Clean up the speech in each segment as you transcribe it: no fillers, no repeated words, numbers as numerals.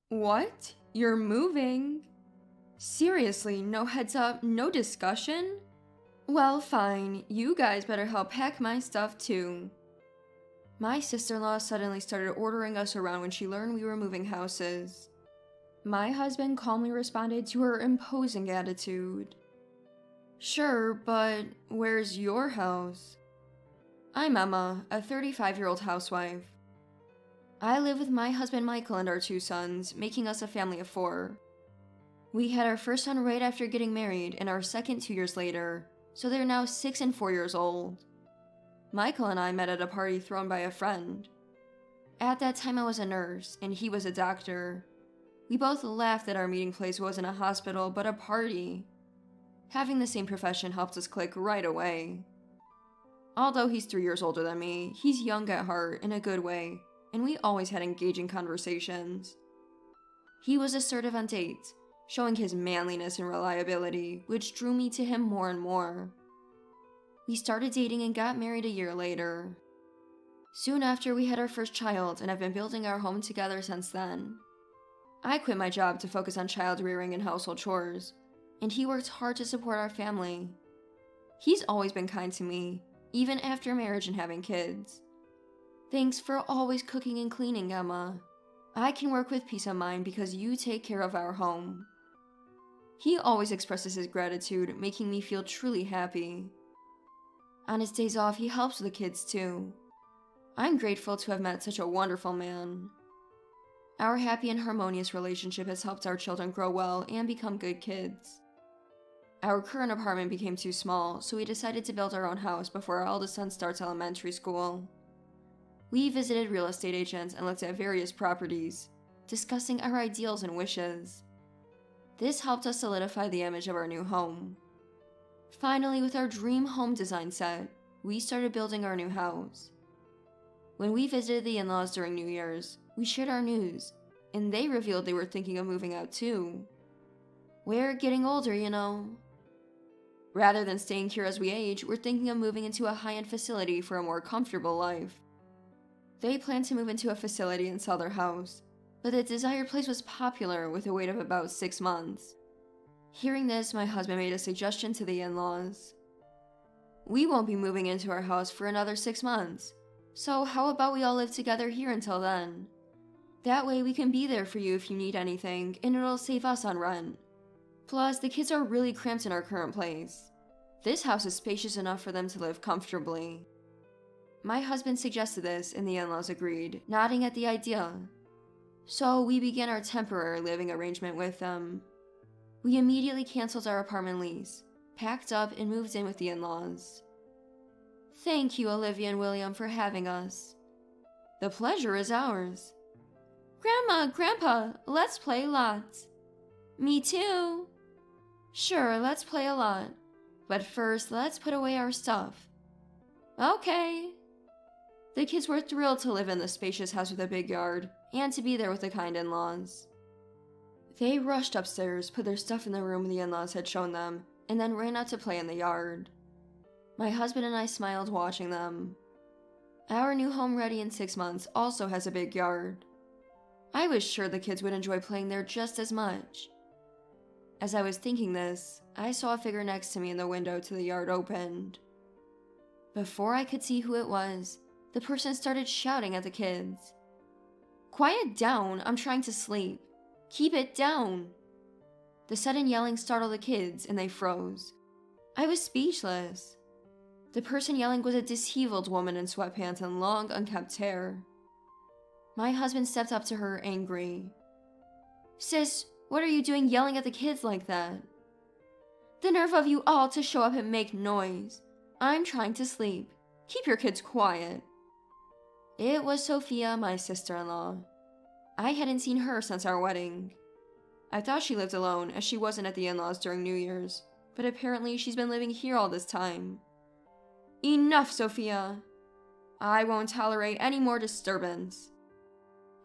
What? You're moving? Seriously, no heads up, no discussion? Well, fine, you guys better help pack my stuff too. My sister-in-law suddenly started ordering us around when she learned we were moving houses. My husband calmly responded to her imposing attitude. Sure, but where's your house? I'm Emma, a 35-year-old housewife. I live with my husband Michael and our 2 sons, making us a family of 4. We had our first son right after getting married and our second 2 years later, so they're now 6 and 4 years old. Michael and I met at a party thrown by a friend. At that time I was a nurse, and he was a doctor. We both laughed that our meeting place wasn't a hospital, but a party. Having the same profession helped us click right away. Although he's 3 years older than me, he's young at heart in a good way, and we always had engaging conversations. He was assertive on dates, showing his manliness and reliability, which drew me to him more and more. We started dating and got married a year later. Soon after, we had our first child and have been building our home together since then. I quit my job to focus on child rearing and household chores, and he worked hard to support our family. He's always been kind to me, even after marriage and having kids. Thanks for always cooking and cleaning, Emma. I can work with peace of mind because you take care of our home. He always expresses his gratitude, making me feel truly happy. On his days off, he helps the kids too. I'm grateful to have met such a wonderful man. Our happy and harmonious relationship has helped our children grow well and become good kids. Our current apartment became too small, so we decided to build our own house before our eldest son starts elementary school. We visited real estate agents and looked at various properties, discussing our ideals and wishes. This helped us solidify the image of our new home. Finally, with our dream home design set, we started building our new house. When we visited the in-laws during New Year's, we shared our news, and they revealed they were thinking of moving out too. We're getting older, you know. Rather than staying here as we age, we're thinking of moving into a high-end facility for a more comfortable life. They plan to move into a facility and sell their house, but the desired place was popular with a wait of about 6 months. Hearing this, my husband made a suggestion to the in-laws. We won't be moving into our house for another 6 months, so how about we all live together here until then? That way we can be there for you if you need anything, and it'll save us on rent. Plus, the kids are really cramped in our current place. This house is spacious enough for them to live comfortably. My husband suggested this, and the in-laws agreed, nodding at the idea. So we began our temporary living arrangement with them. We immediately canceled our apartment lease, packed up, and moved in with the in-laws. Thank you, Olivia and William, for having us. The pleasure is ours. Grandma, Grandpa, let's play lots. Me too. Sure, let's play a lot. But first, let's put away our stuff. Okay. The kids were thrilled to live in the spacious house with a big yard, and to be there with the kind in-laws. They rushed upstairs, put their stuff in the room the in-laws had shown them, and then ran out to play in the yard. My husband and I smiled watching them. Our new home ready in 6 months also has a big yard. I was sure the kids would enjoy playing there just as much. As I was thinking this, I saw a figure next to me in the window to the yard opened. Before I could see who it was, the person started shouting at the kids. Quiet down, I'm trying to sleep. Keep it down. The sudden yelling startled the kids and they froze. I was speechless. The person yelling was a disheveled woman in sweatpants and long, unkempt hair. My husband stepped up to her, angry. Sis, what are you doing yelling at the kids like that? The nerve of you all to show up and make noise. I'm trying to sleep. Keep your kids quiet. It was Sophia, my sister-in-law. I hadn't seen her since our wedding. I thought she lived alone, as she wasn't at the in-laws during New Year's, but apparently she's been living here all this time. Enough, Sophia! I won't tolerate any more disturbance.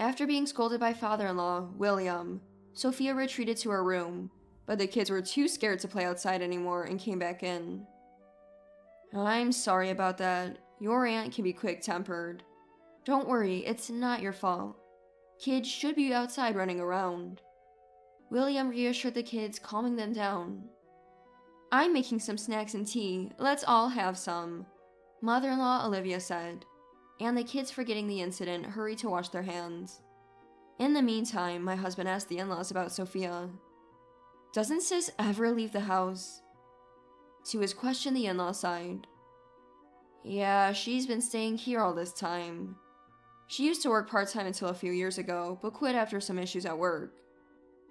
After being scolded by father-in-law, William, Sophia retreated to her room, but the kids were too scared to play outside anymore and came back in. I'm sorry about that. Your aunt can be quick-tempered. Don't worry, it's not your fault. Kids should be outside running around. William reassured the kids, calming them down. I'm making some snacks and tea. Let's all have some, Mother-in-law Olivia said, and the kids, forgetting the incident, hurried to wash their hands. In the meantime, my husband asked the in-laws about Sophia. Doesn't sis ever leave the house? To his question, the in-law sighed. Yeah, she's been staying here all this time. She used to work part-time until a few years ago, but quit after some issues at work.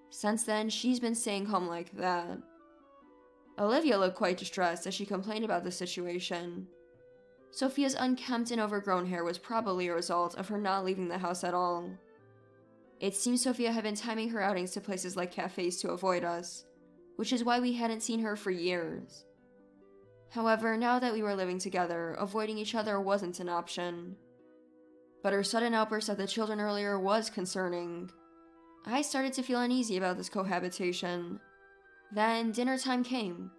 Since then, she's been staying home like that. Olivia looked quite distressed as she complained about the situation. Sophia's unkempt and overgrown hair was probably a result of her not leaving the house at all. It seemed Sophia had been timing her outings to places like cafes to avoid us, which is why we hadn't seen her for years. However, now that we were living together, avoiding each other wasn't an option. But her sudden outburst at the children earlier was concerning. I started to feel uneasy about this cohabitation. Then dinner time came.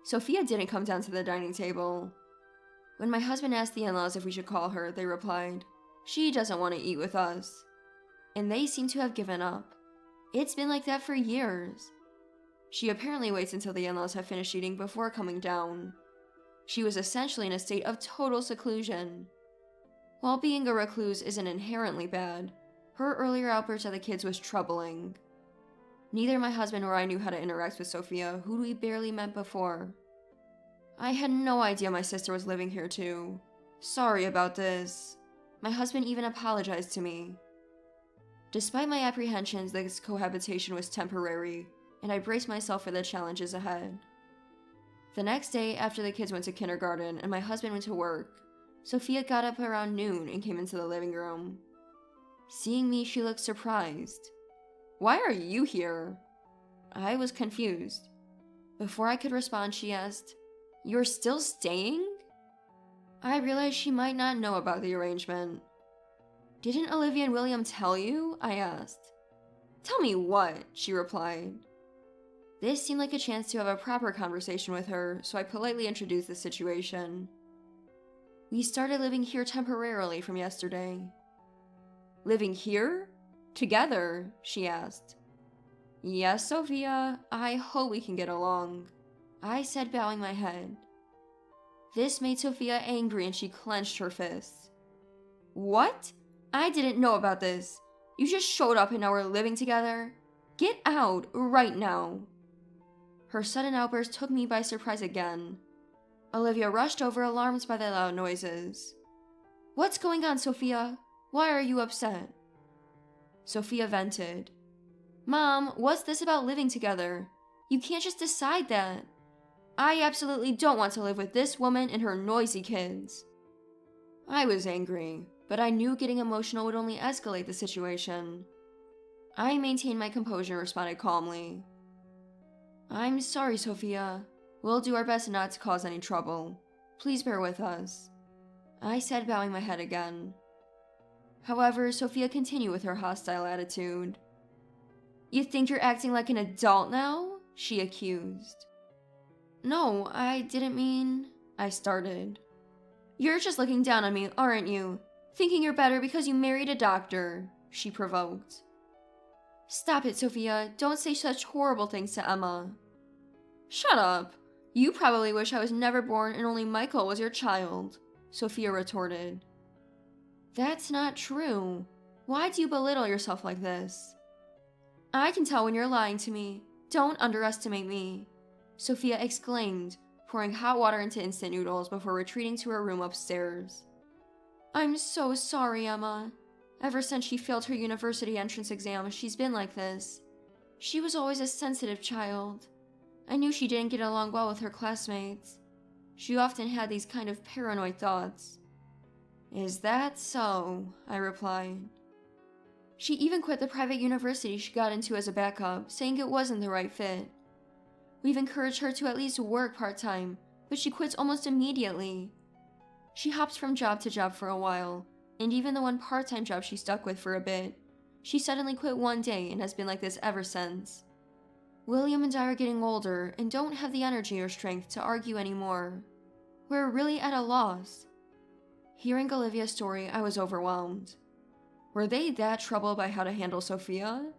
Sophia didn't come down to the dining table. When my husband asked the in-laws if we should call her, they replied, "She doesn't want to eat with us." And they seem to have given up. It's been like that for years. She apparently waits until the in-laws have finished eating before coming down. She was essentially in a state of total seclusion. While being a recluse isn't inherently bad, her earlier outburst at the kids was troubling. Neither my husband nor I knew how to interact with Sophia, who we barely met before. I had no idea my sister was living here too. Sorry about this. My husband even apologized to me. Despite my apprehensions, this cohabitation was temporary, and I braced myself for the challenges ahead. The next day, after the kids went to kindergarten and my husband went to work, Sophia got up around noon and came into the living room. Seeing me, she looked surprised. "Why are you here?" I was confused. Before I could respond, she asked, "You're still staying?" I realized she might not know about the arrangement. "Didn't Olivia and William tell you?" I asked. "Tell me what?" she replied. This seemed like a chance to have a proper conversation with her, so I politely introduced the situation. "We started living here temporarily from yesterday." "Living here? Together?" she asked. "Yes, Sophia. I hope we can get along," I said, bowing my head. This made Sophia angry and she clenched her fists. "What? I didn't know about this. You just showed up and now we're living together? Get out, right now." Her sudden outburst took me by surprise again. Olivia rushed over, alarmed by the loud noises. "What's going on, Sophia? Why are you upset?" Sophia vented. "Mom, what's this about living together? You can't just decide that. I absolutely don't want to live with this woman and her noisy kids." I was angry, but I knew getting emotional would only escalate the situation. I maintained my composure and responded calmly. "I'm sorry, Sophia. We'll do our best not to cause any trouble. Please bear with us," I said, bowing my head again. However, Sophia continued with her hostile attitude. "You think you're acting like an adult now?" she accused. "No, I didn't mean," I started. "You're just looking down on me, aren't you? Thinking you're better because you married a doctor," she provoked. "Stop it, Sophia. Don't say such horrible things to Emma." "Shut up. You probably wish I was never born and only Michael was your child," Sophia retorted. "That's not true. Why do you belittle yourself like this?" "I can tell when you're lying to me. Don't underestimate me," Sophia exclaimed, pouring hot water into instant noodles before retreating to her room upstairs. "I'm so sorry, Emma. Ever since she failed her university entrance exam, she's been like this. She was always a sensitive child. I knew she didn't get along well with her classmates. She often had these kind of paranoid thoughts." "Is that so?" I replied. "She even quit the private university she got into as a backup, saying it wasn't the right fit. We've encouraged her to at least work part-time, but she quits almost immediately. She hops from job to job for a while, and even the one part-time job she stuck with for a bit, she suddenly quit one day and has been like this ever since. William and I are getting older and don't have the energy or strength to argue anymore. We're really at a loss." Hearing Olivia's story, I was overwhelmed. Were they that troubled by how to handle Sophia?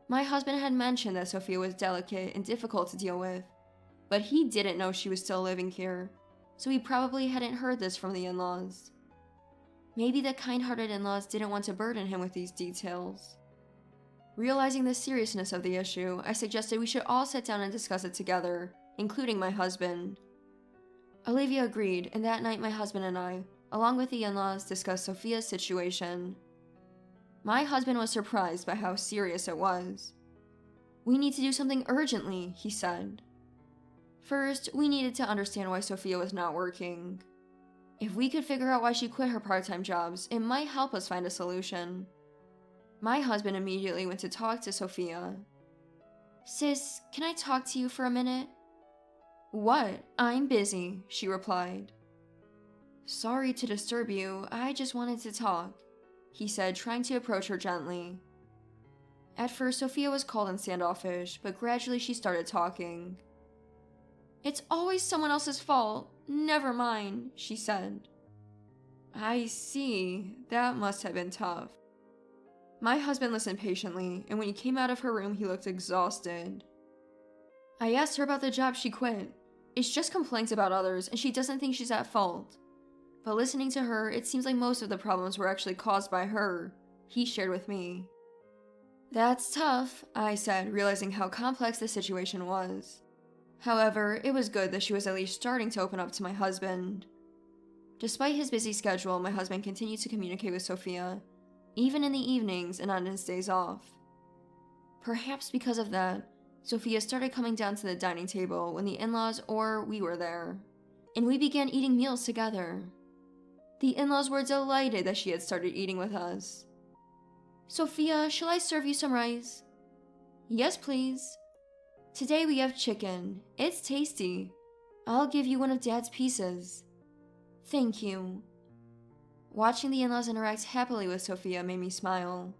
My husband had mentioned that Sophia was delicate and difficult to deal with, but he didn't know she was still living here, so he probably hadn't heard this from the in-laws. Maybe the kind-hearted in-laws didn't want to burden him with these details. Realizing the seriousness of the issue, I suggested we should all sit down and discuss it together, including my husband. Olivia agreed, and that night my husband and I, along with the in-laws, discussed Sophia's situation. My husband was surprised by how serious it was. "We need to do something urgently," he said. First, we needed to understand why Sophia was not working. If we could figure out why she quit her part-time jobs, it might help us find a solution. My husband immediately went to talk to Sophia. "Sis, can I talk to you for a minute?" "What? I'm busy," she replied. "Sorry to disturb you, I just wanted to talk," he said, trying to approach her gently. At first, Sophia was cold and standoffish, but gradually she started talking. "It's always someone else's fault. Never mine," she said. "I see. That must have been tough." My husband listened patiently, and when he came out of her room, he looked exhausted. I asked her about the job she quit. It's just complaints about others, and she doesn't think she's at fault. But listening to her, it seems like most of the problems were actually caused by her, he shared with me. "That's tough," I said, realizing how complex the situation was. However, it was good that she was at least starting to open up to my husband. Despite his busy schedule, my husband continued to communicate with Sophia, even in the evenings and on his days off. Perhaps because of that, Sophia started coming down to the dining table when the in-laws or we were there, and we began eating meals together. The in-laws were delighted that she had started eating with us. "Sophia, shall I serve you some rice?" "Yes, please." "Today we have chicken. It's tasty. I'll give you one of Dad's pieces." "Thank you." Watching the in-laws interact happily with Sophia made me smile.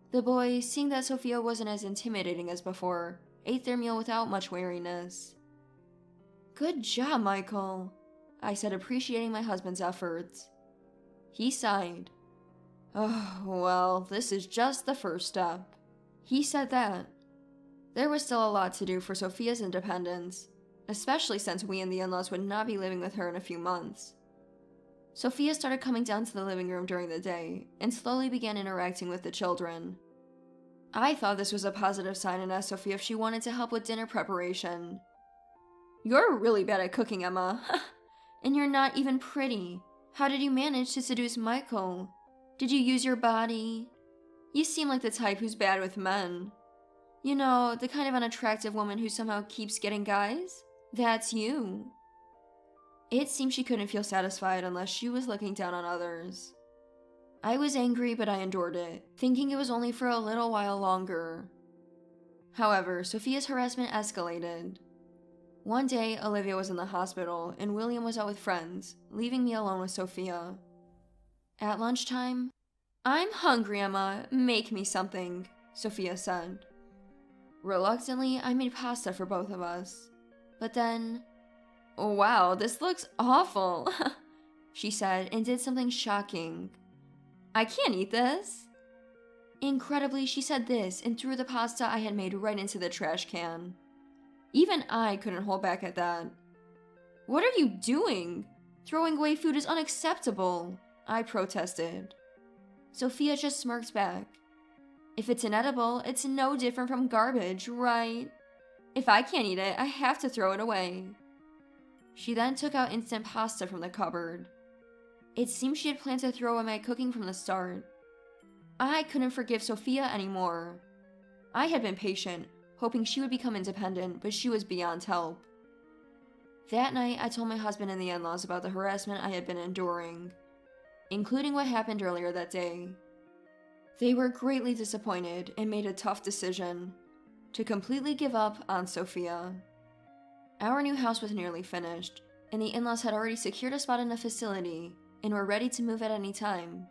The boys, seeing that Sophia wasn't as intimidating as before, ate their meal without much wariness. "Good job, Michael," I said, appreciating my husband's efforts. He sighed. "Oh, well, this is just the first step." He said that. There was still a lot to do for Sophia's independence, especially since we and the in-laws would not be living with her in a few months. Sophia started coming down to the living room during the day, and slowly began interacting with the children. I thought this was a positive sign and asked Sophia if she wanted to help with dinner preparation. "You're really bad at cooking, Emma. And you're not even pretty. How did you manage to seduce Michael? Did you use your body? You seem like the type who's bad with men. You know, the kind of unattractive woman who somehow keeps getting guys? That's you." It seemed she couldn't feel satisfied unless she was looking down on others. I was angry, but I endured it, thinking it was only for a little while longer. However, Sophia's harassment escalated. One day, Olivia was in the hospital, and William was out with friends, leaving me alone with Sophia. At lunchtime, "I'm hungry, Emma. Make me something," Sophia said. Reluctantly, I made pasta for both of us. But then, "Oh, wow, this looks awful," she said, and did something shocking. "I can't eat this." Incredibly, she said this and threw the pasta I had made right into the trash can. Even I couldn't hold back at that. "What are you doing? Throwing away food is unacceptable," I protested. Sophia just smirked back. "If it's inedible, it's no different from garbage, right? If I can't eat it, I have to throw it away." She then took out instant pasta from the cupboard. It seemed she had planned to throw away my cooking from the start. I couldn't forgive Sophia anymore. I had been patient, hoping she would become independent, but she was beyond help. That night, I told my husband and the in-laws about the harassment I had been enduring, including what happened earlier that day. They were greatly disappointed and made a tough decision to completely give up on Sophia. Our new house was nearly finished, and the in-laws had already secured a spot in a facility and were ready to move at any time.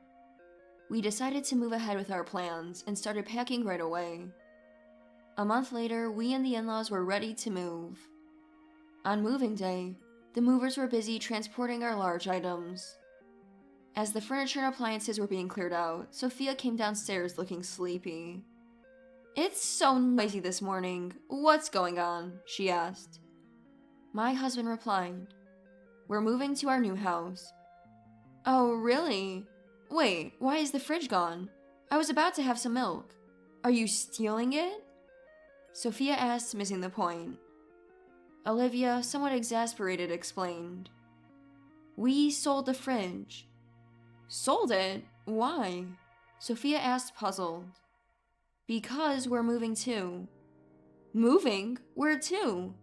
We decided to move ahead with our plans and started packing right away. A month later, we and the in-laws were ready to move. On moving day, the movers were busy transporting our large items. As the furniture and appliances were being cleared out, Sophia came downstairs looking sleepy. "It's so noisy this morning. What's going on?" she asked. My husband replied, "We're moving to our new house." "Oh, really? Wait, why is the fridge gone? I was about to have some milk. Are you stealing it?" Sophia asked, missing the point. Olivia, somewhat exasperated, explained, "We sold the fridge." "Sold it? Why?" Sophia asked, puzzled. "Because we're moving too." "Moving? Where to?"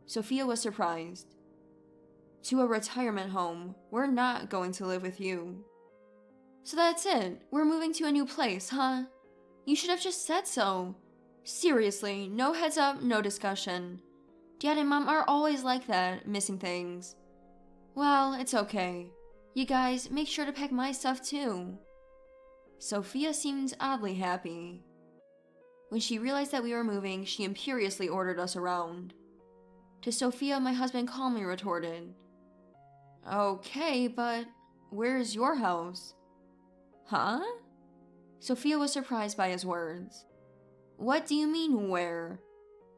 Sophia was surprised. "To a retirement home. We're not going to live with you." "So that's it. We're moving to a new place, huh? You should have just said so. Seriously, no heads up, no discussion. Dad and Mom are always like that, missing things. Well, it's okay. You guys, make sure to pack my stuff too." Sophia seemed oddly happy. When she realized that we were moving, she imperiously ordered us around. To Sophia, my husband calmly retorted, "Okay, but where's your house?" "Huh?" Sophia was surprised by his words. "What do you mean, where?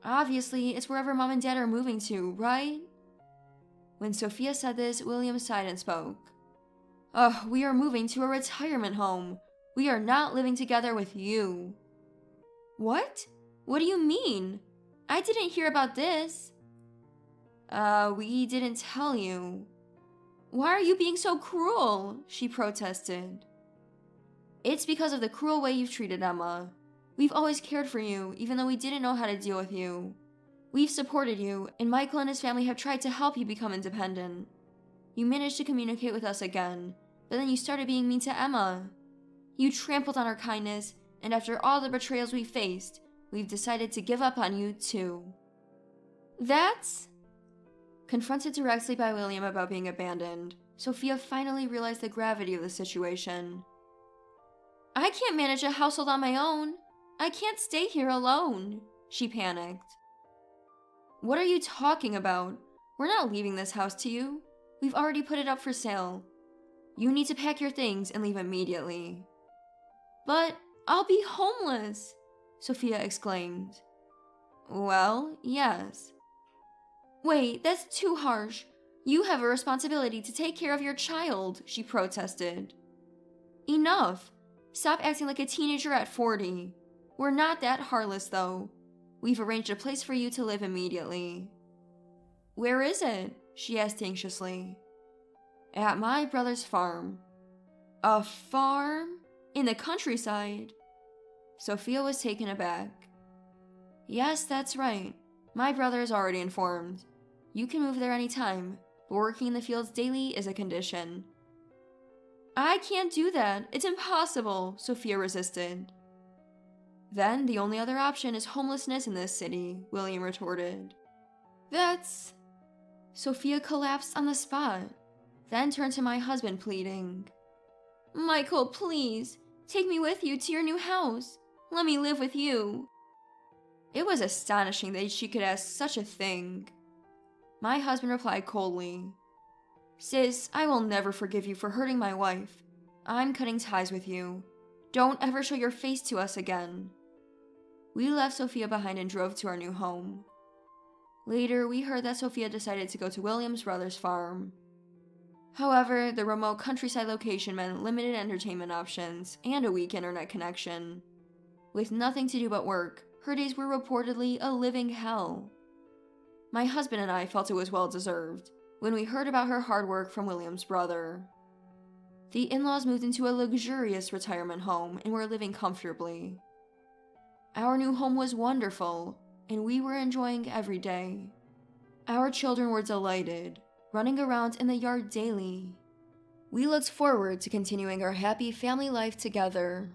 Obviously, it's wherever Mom and Dad are moving to, right?" When Sophia said this, William sighed and spoke. "Ugh, we are moving to a retirement home. We are not living together with you." "What? What do you mean? I didn't hear about this." We didn't tell you." "Why are you being so cruel?" she protested. "It's because of the cruel way you've treated Emma. We've always cared for you, even though we didn't know how to deal with you. We've supported you, and Michael and his family have tried to help you become independent. You managed to communicate with us again, but then you started being mean to Emma. You trampled on our kindness, and after all the betrayals we faced, we've decided to give up on you too." "That's..." Confronted directly by William about being abandoned, Sophia finally realized the gravity of the situation. "I can't manage a household on my own. I can't stay here alone," she panicked. "What are you talking about? We're not leaving this house to you. We've already put it up for sale. You need to pack your things and leave immediately." "But I'll be homeless," Sophia exclaimed. "Well, yes." "Wait, that's too harsh. You have a responsibility to take care of your child," she protested. "Enough. Stop acting like a teenager at 40. We're not that heartless, though. We've arranged a place for you to live immediately." "Where is it?" she asked anxiously. "At my brother's farm." "A farm? In the countryside?" Sophia was taken aback. "Yes, that's right. My brother is already informed. You can move there anytime, but working in the fields daily is a condition." "I can't do that. It's impossible," Sophia resisted. "Then the only other option is homelessness in this city," William retorted. "That's..." Sophia collapsed on the spot, then turned to my husband pleading, "Michael, please, take me with you to your new house. Let me live with you." It was astonishing that she could ask such a thing. My husband replied coldly, "Sis, I will never forgive you for hurting my wife. I'm cutting ties with you. Don't ever show your face to us again." We left Sophia behind and drove to our new home. Later, we heard that Sophia decided to go to William's brother's farm. However, the remote countryside location meant limited entertainment options and a weak internet connection. With nothing to do but work, her days were reportedly a living hell. My husband and I felt it was well deserved when we heard about her hard work from William's brother. The in-laws moved into a luxurious retirement home and were living comfortably. Our new home was wonderful, and we were enjoying every day. Our children were delighted, running around in the yard daily. We looked forward to continuing our happy family life together.